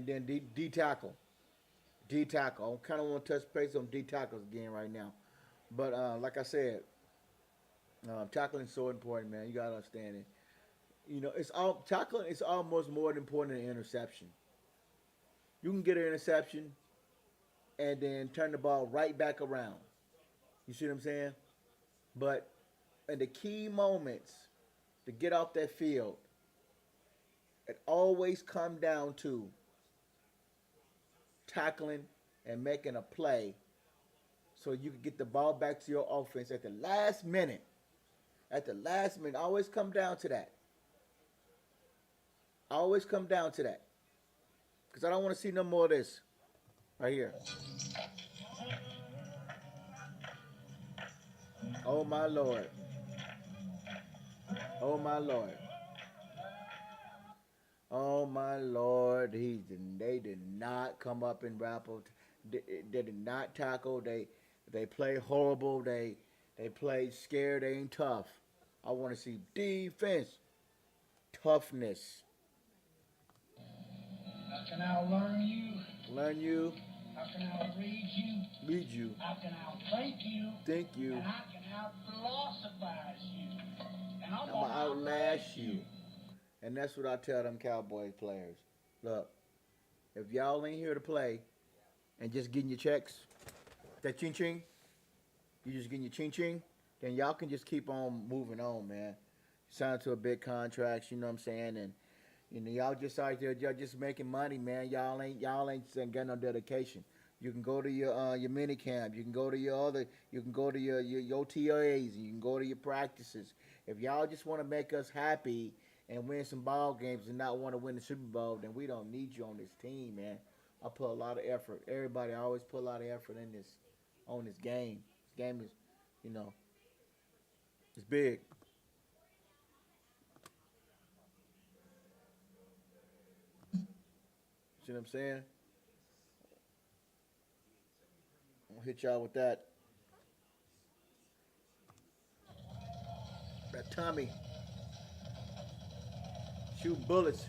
then D tackle. D tackle. I kind of want to touch base on D tackles again right now. But like I said, tackling is so important, man. You gotta understand it. Tackling is almost more important than interception. You can get an interception and then turn the ball right back around. You see what I'm saying? But in the key moments to get off that field, it always comes down to tackling and making a play so you can get the ball back to your offense at the last minute. At the last minute, always come down to that. Always come down to that. Because I don't want to see no more of this. Right here. Oh my Lord. Oh my Lord. Oh my Lord. They did not come up and grapple. They did not tackle. They play horrible. They play scared. They ain't tough. I want to see defense. Toughness. How can I learn you? Learn you. How can I read you? Read you. How can I think you? Think you. And how can I philosophize you? And I'm I'ma gonna outlast you. And that's what I tell them Cowboys players. Look, if y'all ain't here to play and just getting your checks, that ching ching, you just getting your ching ching, then y'all can just keep on moving on, man. signed to a big contracts. You know what I'm saying? And y'all just out there, y'all just making money, man. Y'all ain't got no dedication. You can go to your mini camp. You can go to You can go to your OTAs. You can go to your practices. If y'all just want to make us happy and win some ball games and not want to win the Super Bowl, then we don't need you on this team, man. I put a lot of effort. Everybody always put a lot of effort in this on this game. This game is, you know, it's big. See what I'm saying? I'll hit y'all with that Tommy shooting bullets.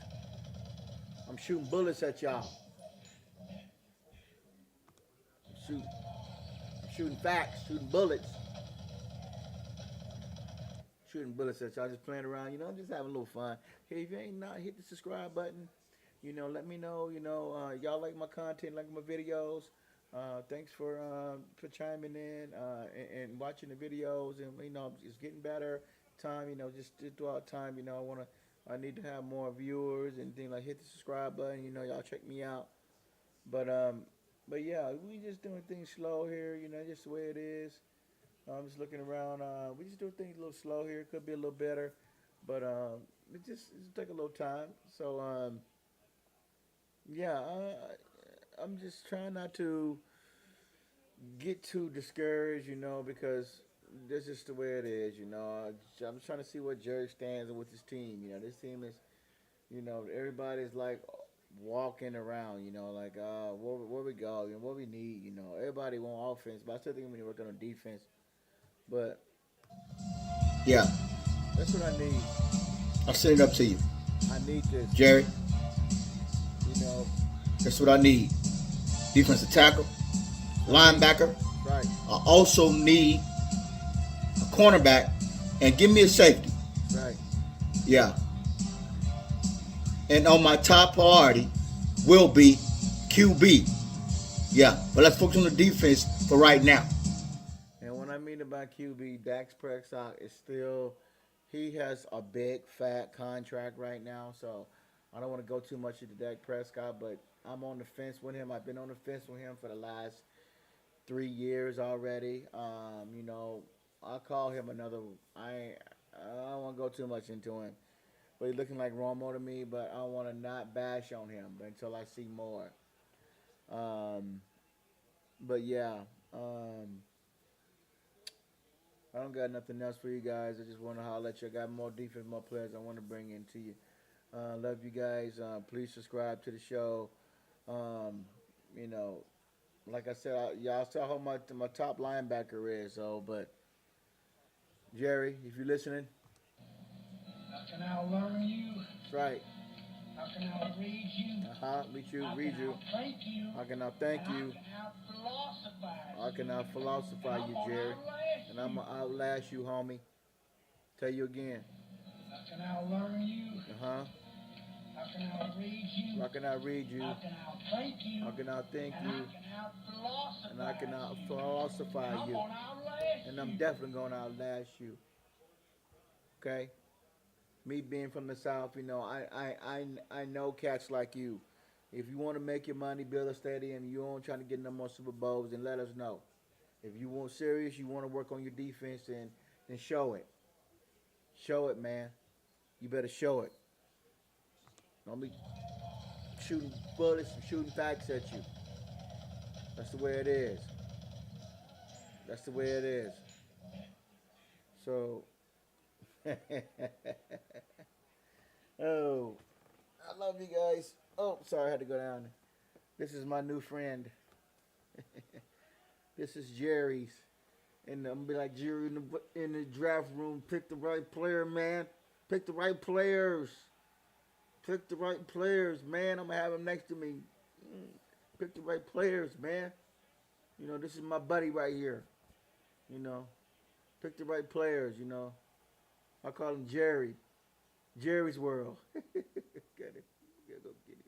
I'm shooting bullets at y'all. I'm shooting facts, shooting bullets, shooting bullets at y'all. Just playing around, just having a little fun. Hey, if you ain't not hit the subscribe button, let me know. Y'all like my content, like my videos. Thanks for chiming in and watching the videos, and it's getting better. Time, just throughout time, I need to have more viewers and things like hit the subscribe button. Y'all check me out. But yeah, we just doing things slow here. Just the way it is. I'm just looking around. We just doing things a little slow here. Could be a little better, but it take a little time. So yeah, I'm just trying not to get too discouraged, because that's just the way it is. I'm trying to see what Jerry stands with his team. This team is, everybody's like walking around, like where we go, what we need. Everybody want offense, but I still think we need to work on defense. But Yeah, that's what I need. I'll send it up to you, I need this, Jerry. you know. That's what I need. Defensive tackle, linebacker. Right, I also need a cornerback, and give me a safety. right. Yeah. And on my top priority will be QB. Yeah, but let's focus on the defense for right now. And when I mean about QB, Dax Prescott is still, he has a big fat contract right now. So I don't want to go too much into Dak Prescott, but I'm on the fence with him. I've been on the fence with him for the last 3 years already. I call him another. I don't want to go too much into him, but he's looking like Romo to me. But I want to not bash on him, but until I see more. Um, but yeah, I don't got nothing else for you guys. I just want to holler at you. I got more defense, more players I want to bring into you. Love you guys. Please subscribe to the show. Um, you know, like I said, y'all saw how my top linebacker is. So, but Jerry, if you're listening, How can I learn you? that's right. How can I read you? Read you. I thank you? How can I thank And you? how can I philosophize How can I philosophize you, Jerry? And I'm gonna outlast you, homie. Tell you again. How can I learn you? How can I read you? How can I read you? How can I thank you? How can I thank and you? How can I philosophize And I can philosophize you. I'm gonna outlast And I'm you. definitely gonna outlast you. Okay? Me being from the South, I know cats like you. If you want to make your money, build a stadium, you don't trying to get no more Super Bowls, then let us know. If you want serious, you want to work on your defense, then show it. Show it, man. You better show it. Don't be shooting bullets and shooting facts at you. That's the way it is. That's the way it is. So, oh, I love you guys. Oh, sorry, I had to go down. This is my new friend. This is Jerry's. And I'm gonna be like Jerry in the draft room. Pick the right player, man. Pick the right players. Pick the right players, man. I'm gonna have him next to me. Pick the right players, man. This is my buddy right here. Pick the right players. I call him Jerry. Jerry's World. Got it. Gotta go get it.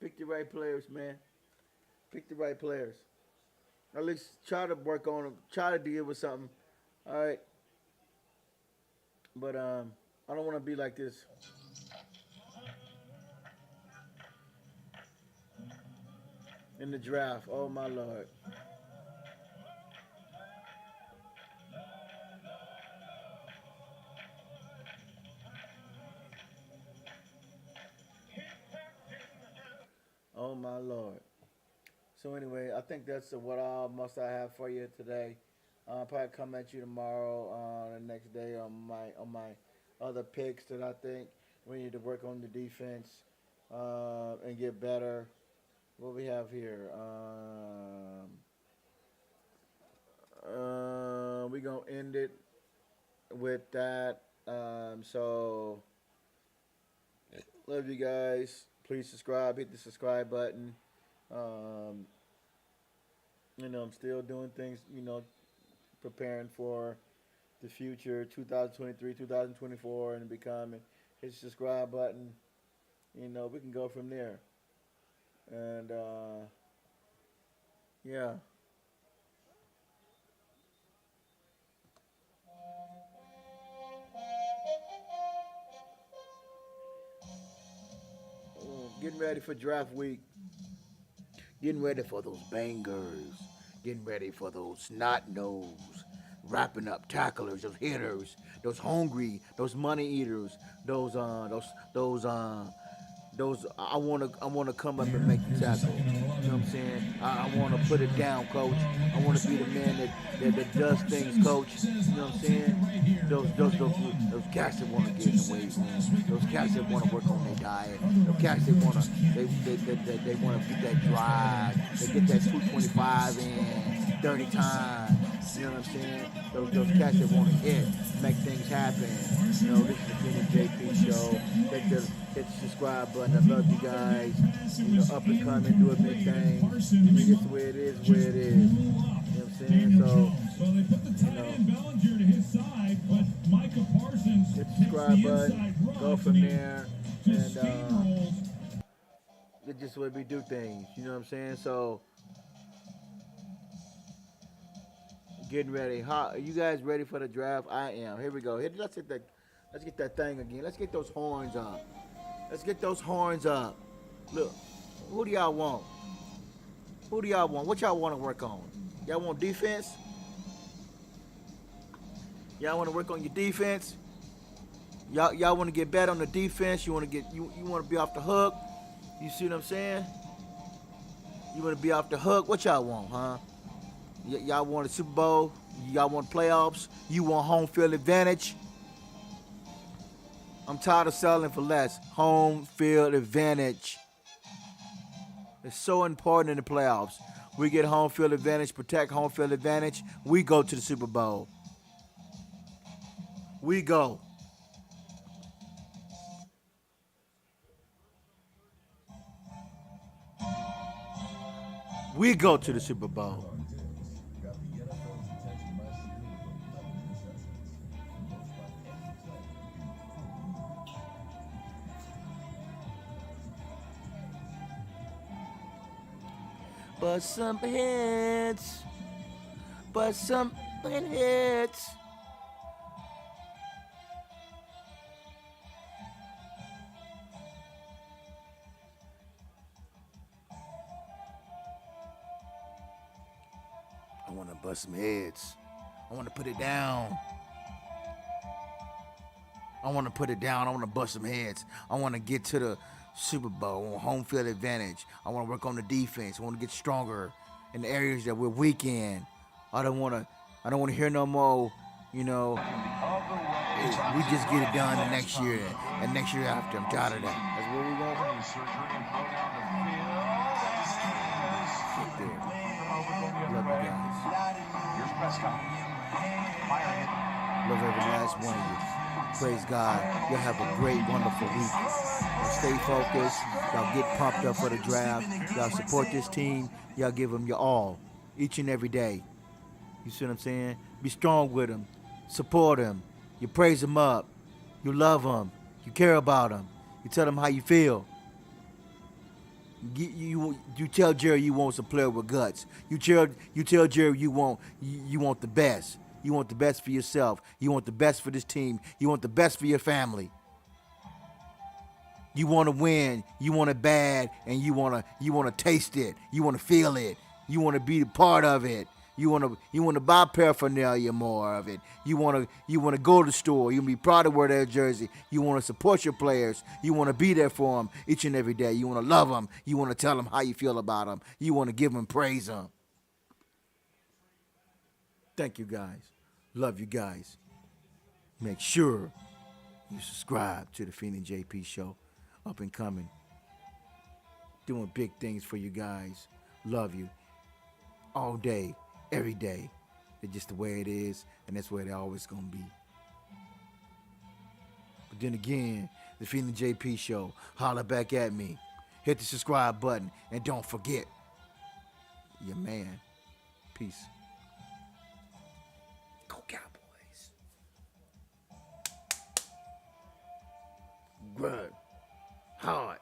Pick the right players, man. Pick the right players. At least try to work on them. Try to deal with something. All right. But I don't want to be like this. In the draft. Oh my Lord. Oh my Lord. So anyway, I think that's what all must I have for you today. I'll probably come at you tomorrow, the next day on my other picks that I think we need to work on the defense and get better. What we have here? We gonna end it with that. So love you guys. Please subscribe. Hit the subscribe button. Um, I'm still doing things. Preparing for the future, 2023, 2024, and becoming. Hit the subscribe button. We can go from there. And yeah. Getting ready for draft week. Getting ready for those bangers. Getting ready for those snot nose. Wrapping up tacklers, those hitters, those hungry, those money eaters, those I wanna come up and make the tackle. You know what I'm saying? I wanna put it down, coach. I wanna be the man that does things, coach. You know what I'm saying? Those cats that wanna get in the weight room. Those cats that wanna work on their diet. Those cats that they wanna get that drive. They get that 225 in 30 times. You know what I'm saying? Those cats that want to hit, make things happen. This is the Kenny JP show. Hit the subscribe button. I love you guys. Up and coming, do a big thing. It's the way it is, where it is. You know what I'm saying? So, hit the subscribe button. Go from there. And it's just the way we do things. You know what I'm saying? So, getting ready. Are you guys ready for the draft? I am. Here we go. Let's get that thing again. Let's get those horns up. Let's get those horns up. Look, who do y'all want? Who do y'all want? What y'all want to work on? Y'all want defense? Y'all want to work on your defense? Y'all want to get better on the defense? You want to be off the hook? You see what I'm saying? You want to be off the hook? What y'all want, huh? Y'all want a Super Bowl? Y'all want playoffs? You want home field advantage? I'm tired of selling for less. Home field advantage. It's so important in the playoffs. We get home field advantage, protect home field advantage. We go to the Super Bowl. We go. We go to the Super Bowl. But some hits. I want to bust some heads. I want to put it down. I want to bust some heads. I want to get to the Super Bowl. I want home field advantage. I want to work on the defense. I want to get stronger in the areas that we're weak in. I don't want to hear no more, we just get it done the next year and next year after. I'm tired of that. That's where we go. Love you guys. Love every last one of you. Praise God. Y'all have a great, wonderful week. Y'all stay focused. Y'all get pumped up for the draft. Y'all support this team. Y'all give them your all each and every day. You see what I'm saying? Be strong with them. Support them. You praise them up. You love them. You care about them. You tell them how you feel. You tell Jerry you want some player with guts. You tell Jerry you want the best. You want the best for yourself. You want the best for this team. You want the best for your family. You want to win. You want it bad, and you want to taste it. You want to feel it. You want to be a part of it. You want to buy paraphernalia more of it. You want to go to the store. You want to be proud to wear their jersey. You want to support your players. You want to be there for them each and every day. You want to love them. You want to tell them how you feel about them. You want to give them praise them. Thank you guys. Love you guys. Make sure you subscribe to the Fiend and JP Show. Up and coming. Doing big things for you guys. Love you. All day, every day. It's just the way it is, and that's where they're always going to be. But then again, the Fiend and JP Show. Holler back at me. Hit the subscribe button, and don't forget, your man. Peace. Go Cowboys. Good. Hard.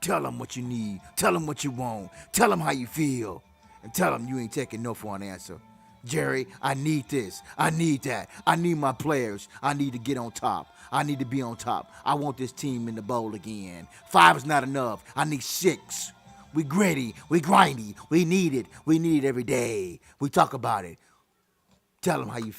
Tell them what you need. Tell them what you want. Tell them how you feel. And tell them you ain't taking no for an answer. Jerry, I need this. I need that. I need my players. I need to get on top. I need to be on top. I want this team in the bowl again. 5 is not enough. I need 6. We gritty. We grindy. We need it. We need it every day. We talk about it. Tell them how you feel.